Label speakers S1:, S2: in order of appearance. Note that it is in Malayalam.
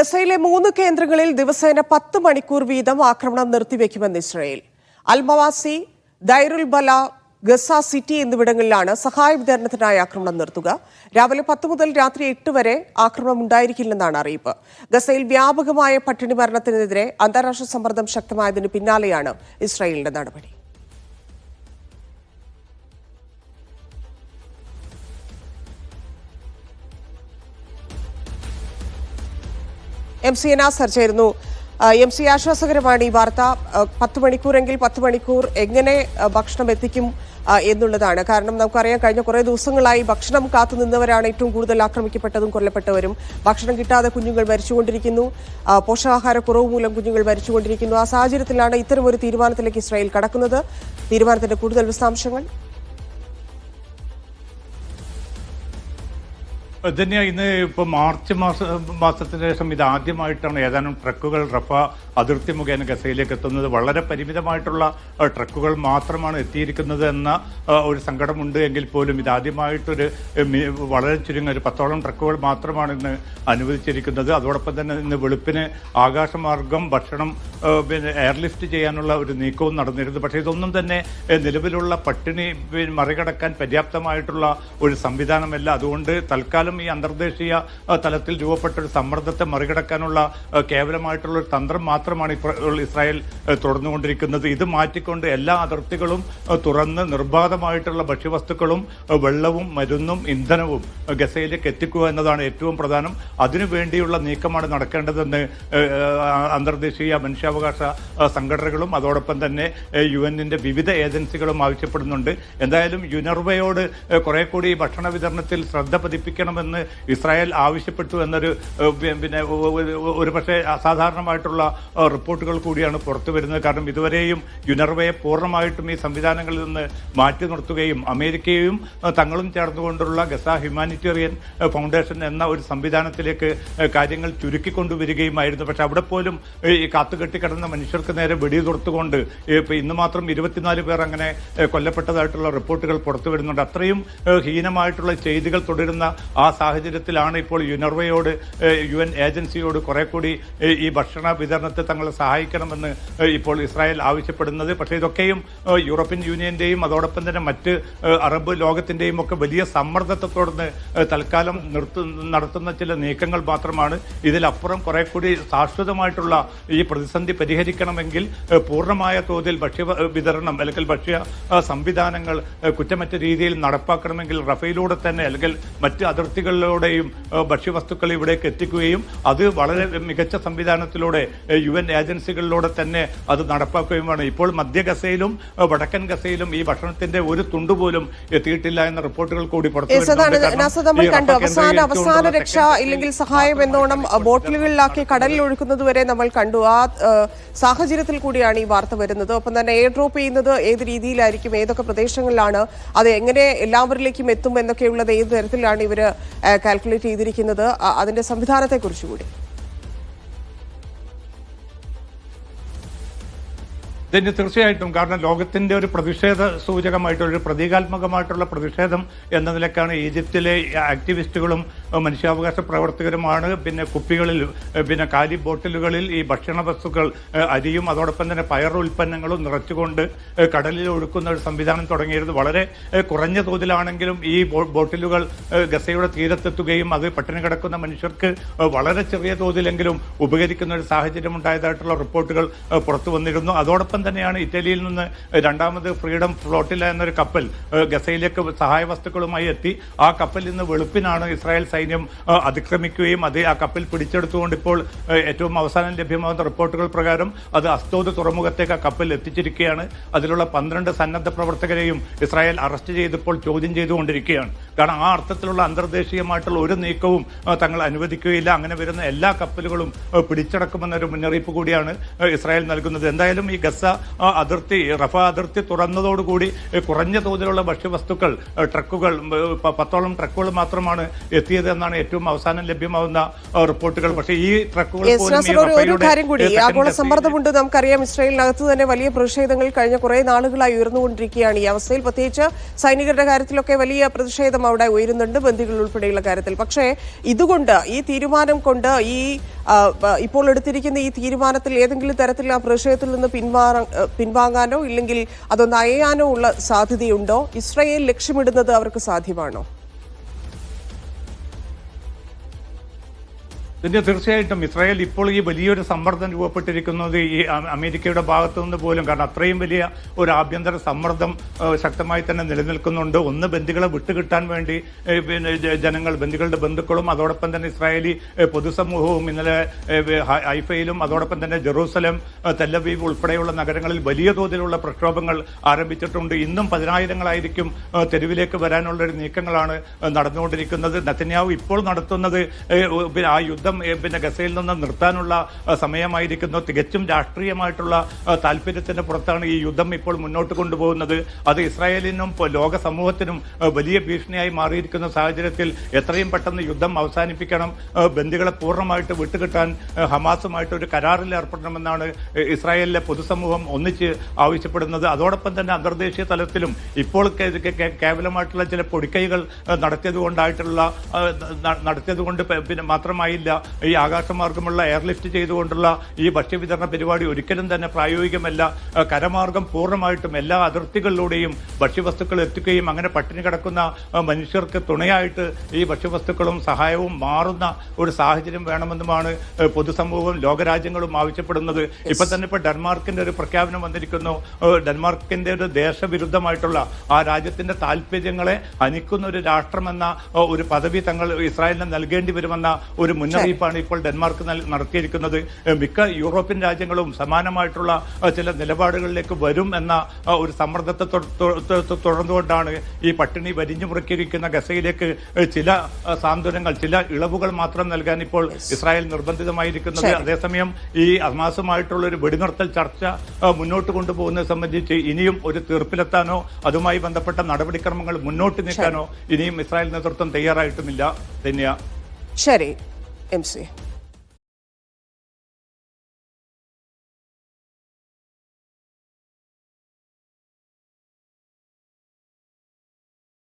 S1: ഗസയിലെ 3 കേന്ദ്രങ്ങളിൽ ദിവസേന 10 മണിക്കൂർ വീതം ആക്രമണം നിർത്തിവെക്കുമെന്ന് ഇസ്രായേൽ. അൽമവാസി, ദൈറുൽ ബല, ഗസ സിറ്റി എന്നിവിടങ്ങളിലാണ് സഹായ വിതരണത്തിനായി ആക്രമണം നിർത്തുക. രാവിലെ 10 മുതൽ രാത്രി 8 വരെ ആക്രമണം ഉണ്ടായിരിക്കില്ലെന്നാണ് അറിയിപ്പ്. ഗസയിൽ വ്യാപകമായ പട്ടിണി മരണത്തിനെതിരെ അന്താരാഷ്ട്ര സമ്മർദ്ദം ശക്തമായതിന് പിന്നാലെയാണ് ഇസ്രായേലിന്റെ നടപടി. MC നാസർ ചേരുന്നു. MC, ആശ്വാസകരമാണ് ഈ വാർത്ത. 10 മണിക്കൂറെങ്കിൽ 10 മണിക്കൂർ എങ്ങനെ ഭക്ഷണം എത്തിക്കും എന്നുള്ളതാണ്. കാരണം നമുക്കറിയാം, കഴിഞ്ഞ കുറേ ദിവസങ്ങളായി ഭക്ഷണം കാത്തു നിന്നവരാണ് ഏറ്റവും കൂടുതൽ ആക്രമിക്കപ്പെട്ടതും കൊല്ലപ്പെട്ടവരും. ഭക്ഷണം കിട്ടാതെ കുഞ്ഞുങ്ങൾ മരിച്ചുകൊണ്ടിരിക്കുന്നു, പോഷകാഹാരക്കുറവ് മൂലം കുഞ്ഞുങ്ങൾ മരിച്ചുകൊണ്ടിരിക്കുന്നു. ആ സാഹചര്യത്തിലാണ് ഇത്തരമൊരു തീരുമാനത്തിലേക്ക് ഇസ്രായേൽ കടക്കുന്നത്. തീരുമാനത്തിന്റെ കൂടുതൽ വിശദാംശങ്ങൾ.
S2: ധന്യ, ഇന്ന് ഇപ്പോൾ മാർച്ച് മാസത്തിന് ശേഷം ഇതാദ്യമായിട്ടാണ് ഏതാനും ട്രക്കുകൾ റഫ അതിർത്തി മുഖേന ഗസയിലേക്ക് എത്തുന്നത്. വളരെ പരിമിതമായിട്ടുള്ള ട്രക്കുകൾ മാത്രമാണ് എത്തിയിരിക്കുന്നത് എന്ന ഒരു സങ്കടമുണ്ട് എങ്കിൽ പോലും ഇതാദ്യമായിട്ടൊരു വളരെ ചുരുങ്ങിയ ഒരു 10ഓളം ട്രക്കുകൾ മാത്രമാണ് ഇന്ന് അനുവദിച്ചിരിക്കുന്നത്. അതോടൊപ്പം തന്നെ ഇന്ന് വെളുപ്പിന് ആകാശമാർഗം ഭക്ഷണം എയർലിഫ്റ്റ് ചെയ്യാനുള്ള ഒരു നീക്കവും നടന്നിരുന്നു. പക്ഷേ ഇതൊന്നും തന്നെ നിലവിലുള്ള പട്ടിണി മറികടക്കാൻ പര്യാപ്തമായിട്ടുള്ള ഒരു സംവിധാനമല്ല. അതുകൊണ്ട് തൽക്കാലം ഈ അന്തർദേശീയ തലത്തിൽ രൂപപ്പെട്ട ഒരു സമ്മർദ്ദത്തെ മറികടക്കാനുള്ള കേവലമായിട്ടുള്ള ഒരു തന്ത്രം മാത്രമാണ് ഇപ്പോൾ ഇസ്രായേൽ തുടർന്നുകൊണ്ടിരിക്കുന്നത്. ഇത് മാറ്റിക്കൊണ്ട് എല്ലാ അതിർത്തികളും തുറന്ന് നിർബാധമായിട്ടുള്ള ഭക്ഷ്യവസ്തുക്കളും വെള്ളവും മരുന്നും ഇന്ധനവും ഗസയിലേക്ക് എത്തിക്കുക എന്നതാണ് ഏറ്റവും പ്രധാനം. അതിനുവേണ്ടിയുള്ള നീക്കമാണ് നടക്കേണ്ടതെന്ന് അന്തർദേശീയ മനുഷ്യാവകാശ സംഘടനകളും അതോടൊപ്പം തന്നെ UN-ന്റെ വിവിധ ഏജൻസികളും ആവശ്യപ്പെടുന്നുണ്ട്. എന്തായാലും യുനർവയോട് കുറെ കൂടി ഭക്ഷണ വിതരണത്തിൽ ശ്രദ്ധ പതിപ്പിക്കണമെന്ന് ഇസ്രായേൽ ആവശ്യപ്പെട്ടു എന്നൊരു ഒരു പക്ഷേ അസാധാരണമായിട്ടുള്ള റിപ്പോർട്ടുകൾ കൂടിയാണ് പുറത്തു വരുന്നത്. കാരണം ഇതുവരെയും യുനർവയെ പൂർണ്ണമായിട്ടും ഈ സംവിധാനങ്ങളിൽ നിന്ന് മാറ്റി നിർത്തുകയും അമേരിക്കയും തങ്ങളും ചേർന്നുകൊണ്ടുള്ള ഗസ ഹ്യൂമാനിറ്റേറിയൻ ഫൗണ്ടേഷൻ എന്ന ഒരു സംവിധാനത്തിലേക്ക് കാര്യങ്ങൾ ചുരുക്കിക്കൊണ്ടുവരികയുമായിരുന്നു. പക്ഷെ അവിടെ പോലും ഈ കാത്തുകെട്ടിക്കിടന്ന മനുഷ്യർക്ക് നേരെ വെടിയുതിർത്തുകൊണ്ട് ഇന്ന് മാത്രം 24 പേർ അങ്ങനെ കൊല്ലപ്പെട്ടതായിട്ടുള്ള റിപ്പോർട്ടുകൾ പുറത്തു വരുന്നുണ്ട്. അത്രയും ഹീനമായിട്ടുള്ള ചെയ്തികൾ തുടരുന്ന ആ സാഹചര്യത്തിലാണ് ഇപ്പോൾ യുനർവയോട് UN ഏജൻസിയോട് കുറെ കൂടി ഈ ഭക്ഷണ വിതരണത്തെ തങ്ങളെ സഹായിക്കണമെന്ന് ഇപ്പോൾ ഇസ്രായേൽ ആവശ്യപ്പെടുന്നത്. പക്ഷേ ഇതൊക്കെയും യൂറോപ്യൻ യൂണിയന്റെയും അതോടൊപ്പം തന്നെ മറ്റ് അറബ് ലോകത്തിന്റെയും ഒക്കെ വലിയ സമ്മർദ്ദത്തെ തുടർന്ന് തൽക്കാലം നടത്തുന്ന ചില നീക്കങ്ങൾ മാത്രമാണ്. ഇതിലപ്പുറം കുറെ കൂടി ശാശ്വതമായിട്ടുള്ള ഈ പ്രതിസന്ധി പരിഹരിക്കണമെങ്കിൽ പൂർണ്ണമായ തോതിൽ ഭക്ഷ്യ വിതരണം അല്ലെങ്കിൽ ഭക്ഷ്യ സംവിധാനങ്ങൾ കുറ്റമറ്റ രീതിയിൽ നടപ്പാക്കണമെങ്കിൽ റഫയിലൂടെ തന്നെ അല്ലെങ്കിൽ മറ്റ് അതിർത്തികളിലൂടെയും ഭക്ഷ്യവസ്തുക്കൾ ഇവിടേക്ക് എത്തിക്കുകയും അത് വളരെ മികച്ച സംവിധാനത്തിലൂടെ UN ഏജൻസികളിലൂടെ തന്നെ അത് നടപ്പാക്കുകയുമാണ്. ഇപ്പോൾ മധ്യ ഗസയിലും വടക്കൻ ഗസയിലും ഈ ഭക്ഷണത്തിന്റെ ഒരു തുണ്ടുപോലും എത്തിയിട്ടില്ല എന്ന റിപ്പോർട്ടുകൾ കൂടി
S1: അവസാന രക്ഷ ഇല്ലെങ്കിൽ സഹായം എന്നോണം ബോട്ടിലുകളിലാക്കി കടലിൽ ഒഴുക്കുന്നത് വരെ നമ്മൾ കണ്ടു. ആ സാഹചര്യത്തിൽ കൂടിയാണ് ഈ വാർത്ത വരുന്നത്. ഒപ്പം തന്നെ എയർ ഡ്രോപ്പ് ചെയ്യുന്നത് ഏത് രീതിയിലായിരിക്കും, ഏതൊക്കെ പ്രദേശങ്ങളിലാണ്, അത് എങ്ങനെ എല്ലാവരിലേക്കും എത്തും എന്നൊക്കെയുള്ളത് ഏത് തരത്തിലാണ് ഇവർ കാൽക്കുലേറ്റ് ചെയ്തിരിക്കുന്നത്, അതിന്റെ സംവിധാനത്തെ കുറിച്ച് കൂടി.
S2: തീർച്ചയായിട്ടും, കാരണം ലോകത്തിന്റെ ഒരു പ്രതിഷേധ സൂചകമായിട്ടുള്ള ഒരു പ്രതീകാത്മകമായിട്ടുള്ള പ്രതിഷേധം എന്ന നിലക്കാണ് ഈജിപ്തിലെ ആക്ടിവിസ്റ്റുകളും മനുഷ്യാവകാശ പ്രവർത്തകരുമാണ് കുപ്പികളിൽ കാലി ബോട്ടിലുകളിൽ ഈ ഭക്ഷണ വസ്തുക്കൾ അരിയും അതോടൊപ്പം തന്നെ പയർ ഉൽപ്പന്നങ്ങളും നിറച്ചുകൊണ്ട് കടലിൽ ഒഴുക്കുന്ന ഒരു സംവിധാനം തുടങ്ങിയിരുന്നു. വളരെ കുറഞ്ഞ തോതിലാണെങ്കിലും ഈ ബോട്ടിലുകൾ ഗസയുടെ തീരത്തെത്തുകയും അത് പട്ടിണി കിടക്കുന്ന മനുഷ്യർക്ക് വളരെ ചെറിയ തോതിലെങ്കിലും ഉപകരിക്കുന്ന ഒരു സാഹചര്യം ഉണ്ടായതായിട്ടുള്ള റിപ്പോർട്ടുകൾ പുറത്തു വന്നിരുന്നു. അതോടൊപ്പം തന്നെയാണ് ഇറ്റലിയിൽ നിന്ന് രണ്ടാമത് ഫ്രീഡം ഫ്ലോട്ടില എന്നൊരു കപ്പൽ ഗസയിലേക്ക് സഹായ വസ്തുക്കളുമായി എത്തി. ആ കപ്പലിൽ നിന്ന് വെളുപ്പിനാണ് ഇസ്രായേൽ സൈന്യം അതിക്രമിക്കുകയും ആ കപ്പൽ പിടിച്ചെടുത്തുകൊണ്ട് ഇപ്പോൾ ഏറ്റവും അവസാനം ലഭ്യമാകുന്ന റിപ്പോർട്ടുകൾ പ്രകാരം അത് അസ്തോദ് തുറമുഖത്തേക്ക് ആ കപ്പൽ എത്തിച്ചിരിക്കുകയാണ്. അതിലുള്ള 12 സന്നദ്ധ പ്രവർത്തകരെയും ഇസ്രായേൽ അറസ്റ്റ് ചെയ്തപ്പോൾ ചോദ്യം ചെയ്തുകൊണ്ടിരിക്കുകയാണ്. കാരണം ആ അർത്ഥത്തിലുള്ള അന്തർദേശീയമായിട്ടുള്ള ഒരു നീക്കവും തങ്ങൾ അനുവദിക്കുകയില്ല. അങ്ങനെ വരുന്ന എല്ലാ കപ്പലുകളും പിടിച്ചടക്കുമെന്നൊരു മുന്നറിയിപ്പ് കൂടിയാണ് ഇസ്രായേൽ നൽകുന്നത്. എന്തായാലും ഈ ഗസ റഫ അതിർത്തി തുറന്നതോടുകൂടി കുറഞ്ഞ തോതിലുള്ള ഭക്ഷ്യവസ്തുക്കൾ ട്രക്കുകൾ 10ഓളം ട്രക്കുകൾ മാത്രമാണ് എത്തിയത് എന്നാണ് ഏറ്റവും അവസാനം ലഭ്യമാവുന്ന റിപ്പോർട്ടുകൾ. പക്ഷേ ഈ ട്രക്കുകൾ
S1: ഒരു കാര്യം കൂടി, ആഗോള സമ്മർദ്ദമുണ്ട്. നമുക്കറിയാം, ഇസ്രായേലിനകത്ത് തന്നെ വലിയ പ്രതിഷേധങ്ങൾ കഴിഞ്ഞ കുറെ നാളുകളായി ഉയർന്നുകൊണ്ടിരിക്കുകയാണ്. ഈ അവസ്ഥയിൽ പ്രത്യേകിച്ച് സൈനികരുടെ കാര്യത്തിലൊക്കെ വലിയ പ്രതിഷേധം അവിടെ ഉയരുന്നുണ്ട്, ബന്ദികൾ ഉൾപ്പെടെയുള്ള കാര്യത്തിൽ. പക്ഷേ ഇതുകൊണ്ട്, ഈ തീരുമാനം കൊണ്ട്, ഈ ഇപ്പോൾ എടുത്തിരിക്കുന്ന ഈ തീരുമാനത്തിൽ ഏതെങ്കിലും തരത്തിൽ ആ പ്രതിഷേധത്തിൽ നിന്ന് പിൻവാങ്ങാനോ ഇല്ലെങ്കിൽ അതൊന്ന് അയയാനോ ഉള്ള സാധ്യതയുണ്ടോ? ഇസ്രായേൽ ലക്ഷ്യമിടുന്നത് അവർക്ക് സാധ്യമാണോ?
S2: തീർച്ചയായിട്ടും ഇസ്രായേൽ ഇപ്പോൾ ഈ വലിയൊരു സമ്മർദ്ദം രൂപപ്പെട്ടിരിക്കുന്നത് ഈ അമേരിക്കയുടെ ഭാഗത്തു നിന്ന് പോലും, കാരണം അത്രയും വലിയ ഒരു ആഭ്യന്തര സമ്മർദ്ദം ശക്തമായി തന്നെ നിലനിൽക്കുന്നുണ്ട്. ഒന്ന്, ബന്ദികളെ വിട്ടുകിട്ടാൻ വേണ്ടി ജനങ്ങൾ, ബന്ദികളുടെ ബന്ധുക്കളും അതോടൊപ്പം തന്നെ ഇസ്രായേലി പൊതുസമൂഹവും ഇന്നലെ ഹൈഫയിലും അതോടൊപ്പം തന്നെ ജെറൂസലം, തെല്ലവീവ് ഉൾപ്പെടെയുള്ള നഗരങ്ങളിൽ വലിയ തോതിലുള്ള പ്രക്ഷോഭങ്ങൾ ആരംഭിച്ചിട്ടുണ്ട്. ഇന്നും 10,000-ങ്ങളായിരിക്കും തെരുവിലേക്ക് വരാനുള്ള ഒരു നീക്കങ്ങളാണ് നടന്നുകൊണ്ടിരിക്കുന്നത്. നെതന്യാഹു ഇപ്പോൾ നടത്തുന്നത് ആ യുദ്ധം ഗസയിൽ നിന്ന് നിർത്താനുള്ള സമയമായിരിക്കുന്നു. തികച്ചും രാഷ്ട്രീയമായിട്ടുള്ള താല്പര്യത്തിന്റെ പുറത്താണ് ഈ യുദ്ധം ഇപ്പോൾ മുന്നോട്ട് കൊണ്ടുപോകുന്നത്. അത് ഇസ്രായേലിനും ലോക സമൂഹത്തിനും വലിയ ഭീഷണിയായി മാറിയിരിക്കുന്ന സാഹചര്യത്തിൽ എത്രയും പെട്ടെന്ന് യുദ്ധം അവസാനിപ്പിക്കണം, ബന്ദികളെ പൂർണ്ണമായിട്ട് വിട്ടുകിട്ടാൻ ഹമാസുമായിട്ട് ഒരു കരാറിൽ ഏർപ്പെടണമെന്നാണ് ഇസ്രായേലിലെ പൊതുസമൂഹം ഒന്നിച്ച് ആവശ്യപ്പെടുന്നത്. അതോടൊപ്പം തന്നെ അന്തർദേശീയ തലത്തിലും ഇപ്പോൾ കേവലമായിട്ടുള്ള ചില പൊടിക്കൈകൾ നടത്തിയതുകൊണ്ട് പിന്നെ മാത്രമായില്ല ഈ ആകാശമാർഗമുള്ള എയർലിഫ്റ്റ് ചെയ്തുകൊണ്ടുള്ള ഈ ഭക്ഷ്യവിതരണ പരിപാടി ഒരിക്കലും തന്നെ പ്രായോഗികമല്ല. കരമാർഗം പൂർണ്ണമായിട്ടും എല്ലാ അതിർത്തികളിലൂടെയും ഭക്ഷ്യവസ്തുക്കൾ എത്തിക്കുകയും അങ്ങനെ പട്ടിണി കിടക്കുന്ന മനുഷ്യർക്ക് തുണയായിട്ട് ഈ ഭക്ഷ്യവസ്തുക്കളും സഹായവും മാറുന്ന ഒരു സാഹചര്യം വേണമെന്നുമാണ് പൊതുസമൂഹവും ലോകരാജ്യങ്ങളും ആവശ്യപ്പെടുന്നത്. ഇപ്പൊ തന്നെ ഡെൻമാർക്കിന്റെ ഒരു പ്രഖ്യാപനം വന്നിരിക്കുന്നു. ഡെൻമാർക്കിന്റെ ഒരു ദേശവിരുദ്ധമായിട്ടുള്ള ആ രാജ്യത്തിന്റെ താല്പര്യങ്ങളെ ഹനിക്കുന്ന ഒരു രാഷ്ട്രമെന്ന ഒരു പദവി തങ്ങൾ ഇസ്രായേലിന് നൽകേണ്ടി വരുമെന്ന ഒരു മുന്നറിയിപ്പാണ് ഇപ്പോൾ ഡെൻമാർക്ക് നടത്തിയിരിക്കുന്നത്. മിക്ക യൂറോപ്യൻ രാജ്യങ്ങളും സമാനമായിട്ടുള്ള ചില നിലപാടുകളിലേക്ക് വരും എന്ന ഒരു സമ്മർദ്ദത്തെ തുടർന്നുകൊണ്ടാണ് ഈ പട്ടിണി വരിഞ്ഞു മുറുക്കിയിരിക്കുന്ന ഗസയിലേക്ക് ചില സാന്ത്വനങ്ങൾ, ചില ഇളവുകൾ മാത്രം നൽകാൻ ഇപ്പോൾ ഇസ്രായേൽ നിർബന്ധിതമായിരിക്കുന്നത്. അതേസമയം ഈ ഹമാസുമായിട്ടുള്ള ഒരു വെടിനിർത്തൽ ചർച്ച മുന്നോട്ട് കൊണ്ടുപോകുന്നത് സംബന്ധിച്ച് ഇനിയും ഒരു തീർപ്പിലെത്താനോ അതുമായി ബന്ധപ്പെട്ട നടപടിക്രമങ്ങൾ മുന്നോട്ട് നീക്കാനോ ഇനിയും ഇസ്രായേൽ നേതൃത്വം തയ്യാറായിട്ടുമില്ല. തന്നെയാ.
S1: ശരി, MC.